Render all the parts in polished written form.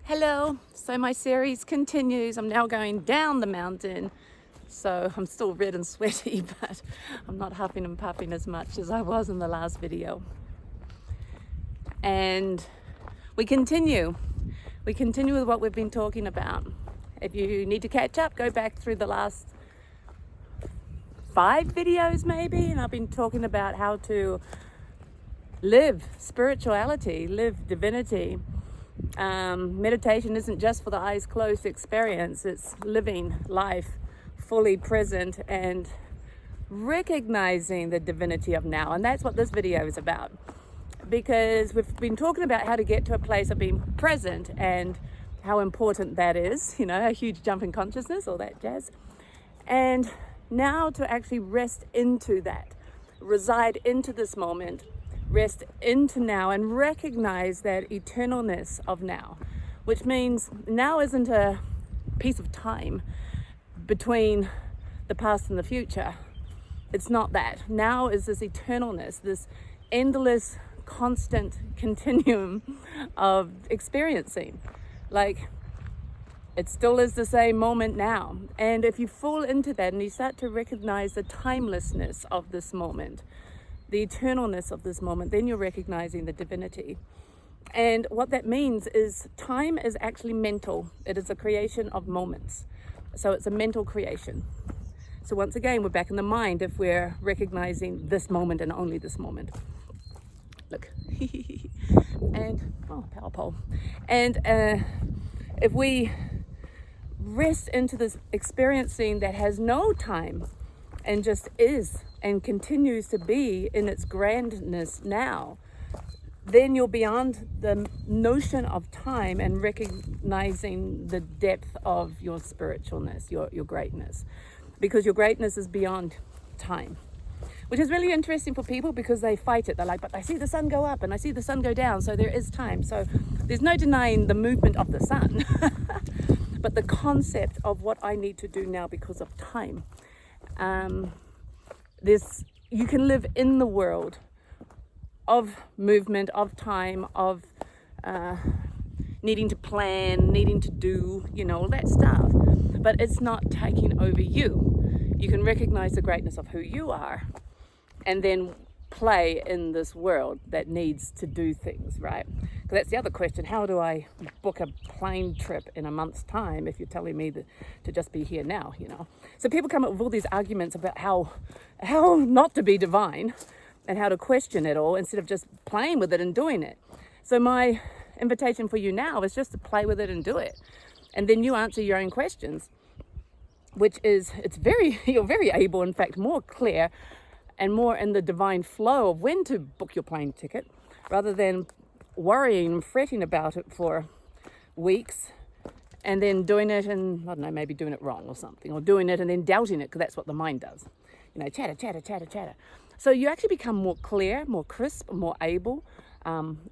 Hello, so my series continues. I'm now going down the mountain, so I'm still red and sweaty, but I'm not huffing and puffing as much as I was in the last video. And we continue with what we've been talking about. If you need to catch up, go back through the last 5 videos maybe, and I've been talking about how to live spirituality, live divinity. Meditation isn't just for the eyes closed experience, it's living life fully present and recognizing the divinity of now. And that's what this video is about, because we've been talking about how to get to a place of being present and how important that is, a huge jump in consciousness, all that jazz. And now to actually rest into that, reside into this moment, rest into now, and recognize that eternalness of now, which means now isn't a piece of time between the past and the future. It's not that. Now is this eternalness, this endless, constant continuum of experiencing. Like, it still is the same moment now. And if you fall into that and you start to recognize the timelessness of this moment, the eternalness of this moment, then you're recognizing the divinity. And what that means is time is actually mental. It is a creation of moments. So it's a mental creation. So once again, we're back in the mind if we're recognizing this moment and only this moment. Look. And, power pole. And if we rest into this experiencing that has no time and just is and continues to be in its grandness now, then you're beyond the notion of time and recognizing the depth of your spiritualness, your greatness, because your greatness is beyond time, which is really interesting for people because they fight it. They're like, but I see the sun go up and I see the sun go down, so there is time. So there's no denying the movement of the sun, but the concept of what I need to do now because of time. You can live in the world of movement, of time, of needing to plan, needing to do, all that stuff. But it's not taking over you. You can recognize the greatness of who you are and then play in this world that needs to do things, right? Because that's the other question. How do I book a plane trip in a month's time if you're telling me to just be here now, So people come up with all these arguments about how not to be divine and how to question it all instead of just playing with it and doing it. So my invitation for you now is just to play with it and do it. And then you answer your own questions, which is, you're very able, in fact, more clear and more in the divine flow of when to book your plane ticket, rather than worrying and fretting about it for weeks and then doing it and, I don't know, maybe doing it wrong or something, or doing it and then doubting it, because that's what the mind does. Chatter. So you actually become more clear, more crisp, more able,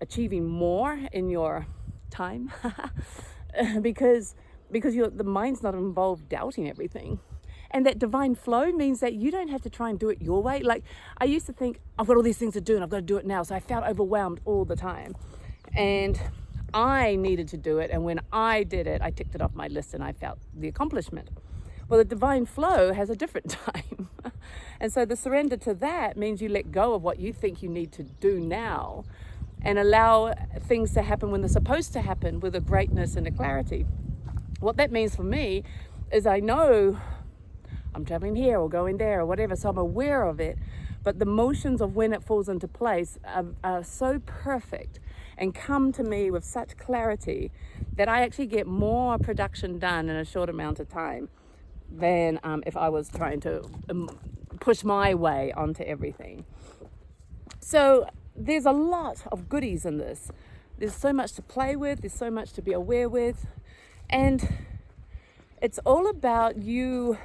achieving more in your time because the mind's not involved doubting everything. And that divine flow means that you don't have to try and do it your way. Like, I used to think, I've got all these things to do and I've got to do it now. So I felt overwhelmed all the time. And I needed to do it. And when I did it, I ticked it off my list and I felt the accomplishment. Well, the divine flow has a different time. And so the surrender to that means you let go of what you think you need to do now and allow things to happen when they're supposed to happen with a greatness and a clarity. What that means for me is I know I'm traveling here or going there or whatever, so I'm aware of it. But the motions of when it falls into place are so perfect and come to me with such clarity that I actually get more production done in a short amount of time than if I was trying to push my way onto everything. So there's a lot of goodies in this. There's so much to play with. There's so much to be aware with. And it's all about you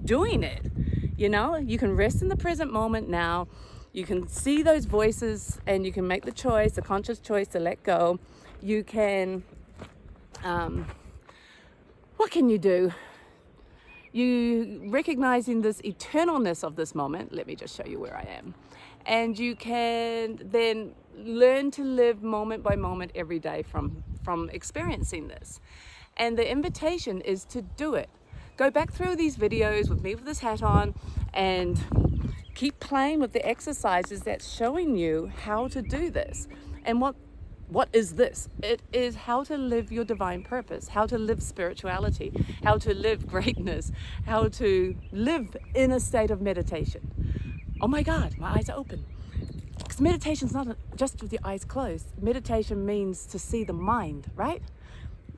doing it. You can rest in the present moment now. You can see those voices and you can make the conscious choice to let go. You can, what can you do? You recognizing this eternalness of this moment. Let me just show you where I am. And you can then learn to live moment by moment every day from experiencing this. And the invitation is to do it. Go back through these videos with me with this hat on and keep playing with the exercises that's showing you how to do this. And what is this? It is how to live your divine purpose, how to live spirituality, how to live greatness, how to live in a state of meditation. Oh my God, my eyes are open. Because meditation's not just with your eyes closed. Meditation means to see the mind, right?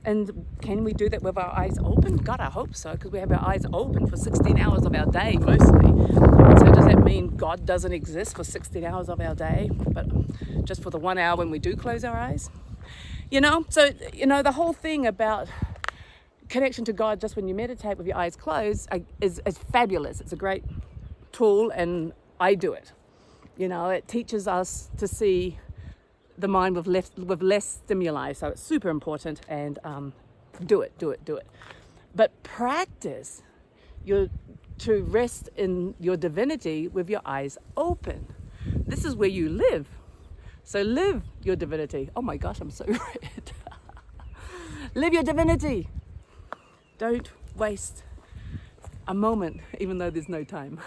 And can we do that with our eyes open? God, I hope so, because we have our eyes open for 16 hours of our day mostly. And so does that mean God doesn't exist for 16 hours of our day, but just for the 1 hour when we do close our eyes? So, the whole thing about connection to God just when you meditate with your eyes closed is fabulous. It's a great tool, and I do it. It teaches us to see the mind with less stimuli, so it's super important, and do it. But practice to rest in your divinity with your eyes open. This is where you live. So live your divinity. Oh my gosh, I'm so red. Live your divinity. Don't waste a moment, even though there's no time.